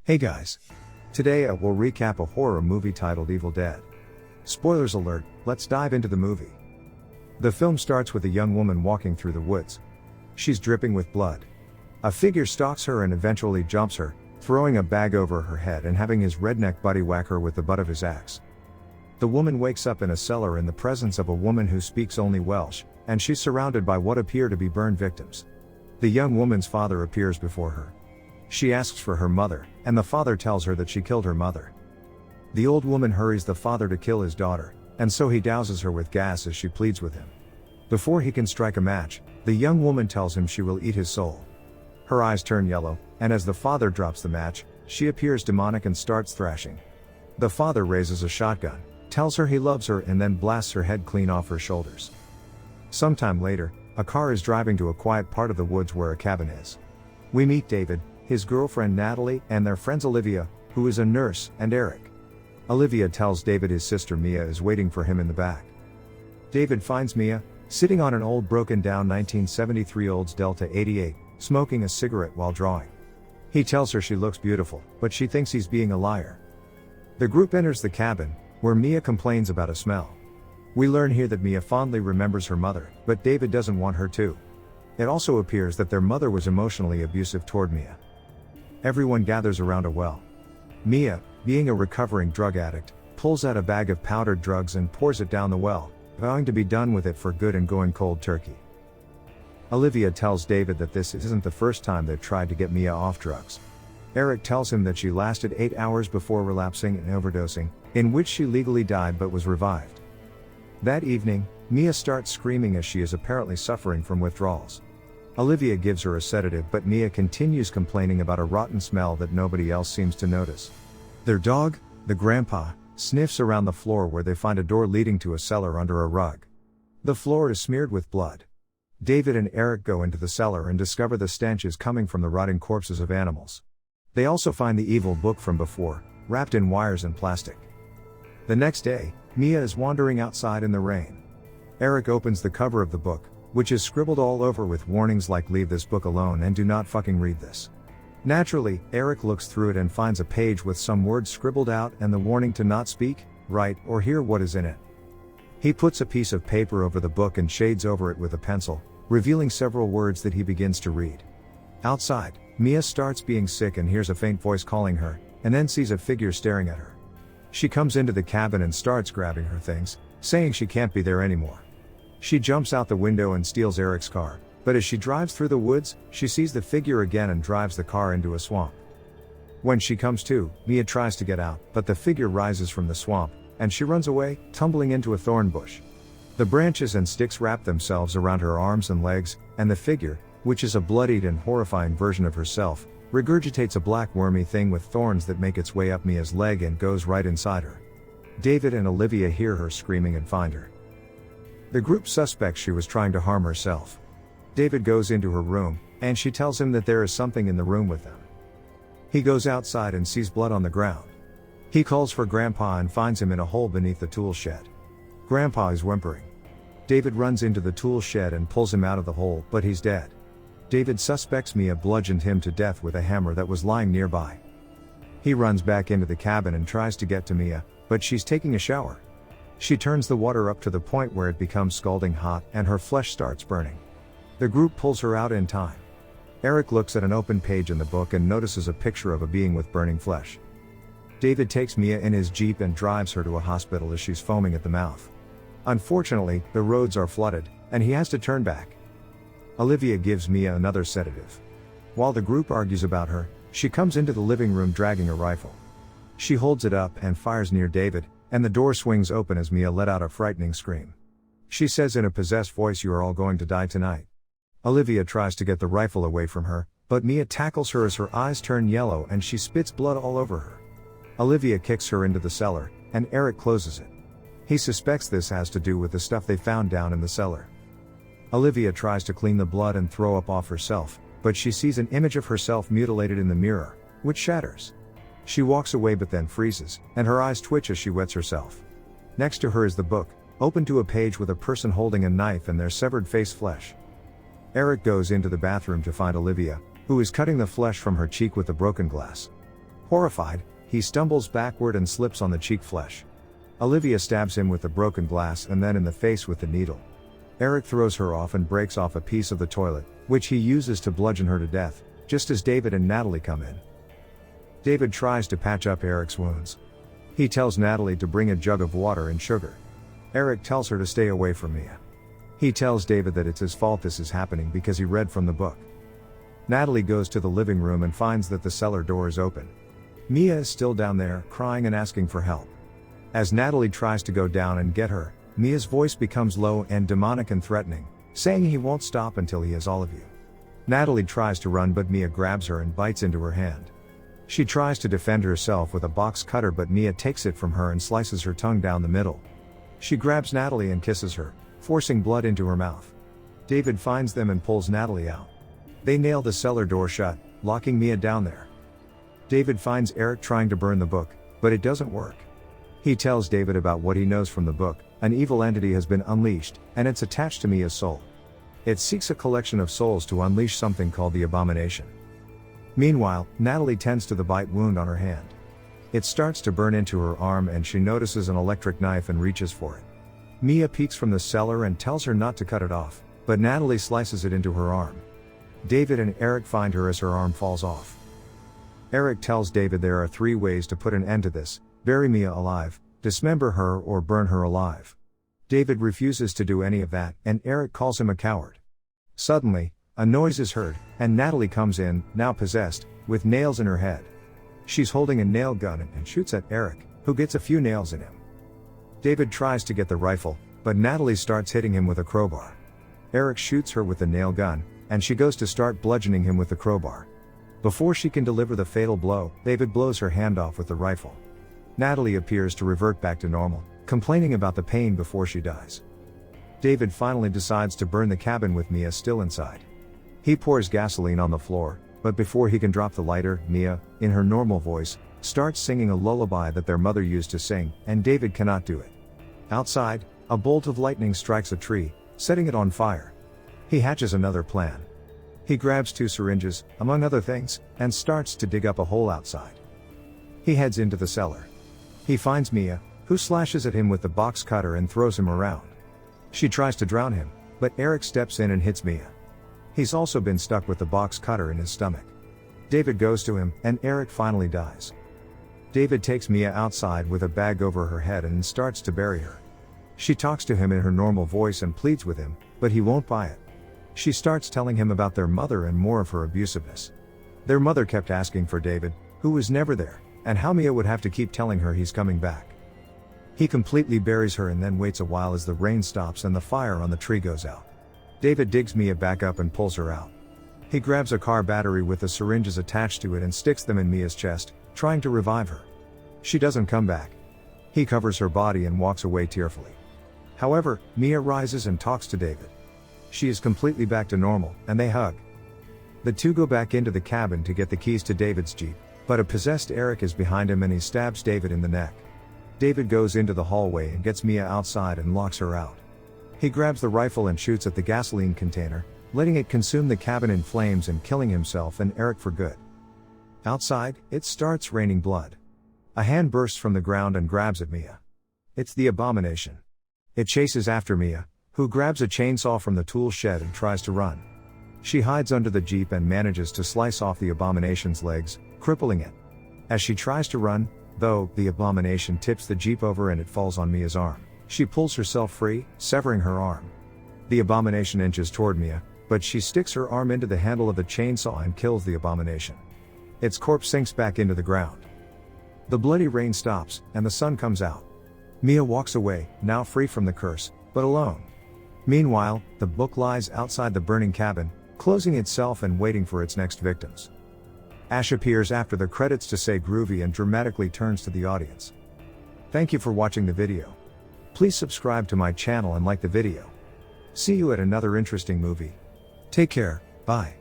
Hey guys! Today I will recap a horror movie titled Evil Dead. Spoilers alert, let's dive into the movie. The film starts with a young woman walking through the woods. She's dripping with blood. A figure stalks her and eventually jumps her, throwing a bag over her head and having his redneck buddy whack her with the butt of his axe. The woman wakes up in a cellar in the presence of a woman who speaks only Welsh, and she's surrounded by what appear to be burned victims. The young woman's father appears before her. She asks for her mother, and the father tells her that she killed her mother. The old woman hurries the father to kill his daughter, and so he douses her with gas as she pleads with him. Before he can strike a match, the young woman tells him she will eat his soul. Her eyes turn yellow, and as the father drops the match, she appears demonic and starts thrashing. The father raises a shotgun, tells her he loves her and then blasts her head clean off her shoulders. Sometime later, a car is driving to a quiet part of the woods where a cabin is. We meet David, his girlfriend Natalie, and their friends Olivia, who is a nurse, and Eric. Olivia tells David his sister Mia is waiting for him in the back. David finds Mia, sitting on an old broken down 1973 Olds Delta 88, smoking a cigarette while drawing. He tells her she looks beautiful, but she thinks he's being a liar. The group enters the cabin, where Mia complains about a smell. We learn here that Mia fondly remembers her mother, but David doesn't want her to. It also appears that their mother was emotionally abusive toward Mia. Everyone gathers around a well. Mia, being a recovering drug addict, pulls out a bag of powdered drugs and pours it down the well, vowing to be done with it for good and going cold turkey. Olivia tells David that this isn't the first time they've tried to get Mia off drugs. Eric tells him that she lasted 8 hours before relapsing and overdosing, in which she legally died but was revived. That evening, Mia starts screaming as she is apparently suffering from withdrawals. Olivia gives her a sedative but Mia continues complaining about a rotten smell that nobody else seems to notice. Their dog, the grandpa, sniffs around the floor where they find a door leading to a cellar under a rug. The floor is smeared with blood. David and Eric go into the cellar and discover the stench is coming from the rotting corpses of animals. They also find the evil book from before, wrapped in wires and plastic. The next day, Mia is wandering outside in the rain. Eric opens the cover of the book, which is scribbled all over with warnings like "leave this book alone" and "do not fucking read this." Naturally, Eric looks through it and finds a page with some words scribbled out and the warning to not speak, write, or hear what is in it. He puts a piece of paper over the book and shades over it with a pencil, revealing several words that he begins to read. Outside, Mia starts being sick and hears a faint voice calling her, and then sees a figure staring at her. She comes into the cabin and starts grabbing her things, saying she can't be there anymore. She jumps out the window and steals Eric's car, but as she drives through the woods, she sees the figure again and drives the car into a swamp. When she comes to, Mia tries to get out, but the figure rises from the swamp, and she runs away, tumbling into a thorn bush. The branches and sticks wrap themselves around her arms and legs, and the figure, which is a bloodied and horrifying version of herself, regurgitates a black wormy thing with thorns that make its way up Mia's leg and goes right inside her. David and Olivia hear her screaming and find her. The group suspects she was trying to harm herself. David goes into her room, and she tells him that there is something in the room with them. He goes outside and sees blood on the ground. He calls for Grandpa and finds him in a hole beneath the tool shed. Grandpa is whimpering. David runs into the tool shed and pulls him out of the hole, but he's dead. David suspects Mia bludgeoned him to death with a hammer that was lying nearby. He runs back into the cabin and tries to get to Mia, but she's taking a shower. She turns the water up to the point where it becomes scalding hot and her flesh starts burning. The group pulls her out in time. Eric looks at an open page in the book and notices a picture of a being with burning flesh. David takes Mia in his Jeep and drives her to a hospital as she's foaming at the mouth. Unfortunately, the roads are flooded, and he has to turn back. Olivia gives Mia another sedative. While the group argues about her, she comes into the living room dragging a rifle. She holds it up and fires near David, and the door swings open as Mia let out a frightening scream. She says in a possessed voice, "You are all going to die tonight." Olivia tries to get the rifle away from her, but Mia tackles her as her eyes turn yellow and she spits blood all over her. Olivia kicks her into the cellar, and Eric closes it. He suspects this has to do with the stuff they found down in the cellar. Olivia tries to clean the blood and throw up off herself, but she sees an image of herself mutilated in the mirror, which shatters. She walks away but then freezes, and her eyes twitch as she wets herself. Next to her is the book, open to a page with a person holding a knife and their severed face flesh. Eric goes into the bathroom to find Olivia, who is cutting the flesh from her cheek with a broken glass. Horrified, he stumbles backward and slips on the cheek flesh. Olivia stabs him with the broken glass and then in the face with the needle. Eric throws her off and breaks off a piece of the toilet, which he uses to bludgeon her to death, just as David and Natalie come in. David tries to patch up Eric's wounds. He tells Natalie to bring a jug of water and sugar. Eric tells her to stay away from Mia. He tells David that it's his fault this is happening because he read from the book. Natalie goes to the living room and finds that the cellar door is open. Mia is still down there, crying and asking for help. As Natalie tries to go down and get her, Mia's voice becomes low and demonic and threatening, saying he won't stop until he has all of you. Natalie tries to run but Mia grabs her and bites into her hand. She tries to defend herself with a box cutter but Mia takes it from her and slices her tongue down the middle. She grabs Natalie and kisses her, forcing blood into her mouth. David finds them and pulls Natalie out. They nail the cellar door shut, locking Mia down there. David finds Eric trying to burn the book, but it doesn't work. He tells David about what he knows from the book. An evil entity has been unleashed, and it's attached to Mia's soul. It seeks a collection of souls to unleash something called the abomination. Meanwhile, Natalie tends to the bite wound on her hand. It starts to burn into her arm and she notices an electric knife and reaches for it. Mia peeks from the cellar and tells her not to cut it off, but Natalie slices it into her arm. David and Eric find her as her arm falls off. Eric tells David there are 3 ways to put an end to this: bury Mia alive, dismember her, or burn her alive. David refuses to do any of that, and Eric calls him a coward. Suddenly, a noise is heard, and Natalie comes in, now possessed, with nails in her head. She's holding a nail gun and shoots at Eric, who gets a few nails in him. David tries to get the rifle, but Natalie starts hitting him with a crowbar. Eric shoots her with the nail gun, and she goes to start bludgeoning him with the crowbar. Before she can deliver the fatal blow, David blows her hand off with the rifle. Natalie appears to revert back to normal, complaining about the pain before she dies. David finally decides to burn the cabin with Mia still inside. He pours gasoline on the floor, but before he can drop the lighter, Mia, in her normal voice, starts singing a lullaby that their mother used to sing, and David cannot do it. Outside, a bolt of lightning strikes a tree, setting it on fire. He hatches another plan. He grabs 2 syringes, among other things, and starts to dig up a hole outside. He heads into the cellar. He finds Mia, who slashes at him with the box cutter and throws him around. She tries to drown him, but Eric steps in and hits Mia. He's also been stuck with the box cutter in his stomach. David goes to him, and Eric finally dies. David takes Mia outside with a bag over her head and starts to bury her. She talks to him in her normal voice and pleads with him, but he won't buy it. She starts telling him about their mother and more of her abusiveness. Their mother kept asking for David, who was never there, and how Mia would have to keep telling her he's coming back. He completely buries her and then waits a while as the rain stops and the fire on the tree goes out. David digs Mia back up and pulls her out. He grabs a car battery with the syringes attached to it and sticks them in Mia's chest, trying to revive her. She doesn't come back. He covers her body and walks away tearfully. However, Mia rises and talks to David. She is completely back to normal, and they hug. The 2 go back into the cabin to get the keys to David's Jeep, but a possessed Eric is behind him and he stabs David in the neck. David goes into the hallway and gets Mia outside and locks her out. He grabs the rifle and shoots at the gasoline container, letting it consume the cabin in flames and killing himself and Eric for good. Outside, it starts raining blood. A hand bursts from the ground and grabs at Mia. It's the abomination. It chases after Mia, who grabs a chainsaw from the tool shed and tries to run. She hides under the Jeep and manages to slice off the abomination's legs, crippling it. As she tries to run, though, the abomination tips the Jeep over and it falls on Mia's arm. She pulls herself free, severing her arm. The abomination inches toward Mia, but she sticks her arm into the handle of the chainsaw and kills the abomination. Its corpse sinks back into the ground. The bloody rain stops, and the sun comes out. Mia walks away, now free from the curse, but alone. Meanwhile, the book lies outside the burning cabin, closing itself and waiting for its next victims. Ash appears after the credits to say groovy and dramatically turns to the audience. Thank you for watching the video. Please subscribe to my channel and like the video. See you at another interesting movie. Take care, bye.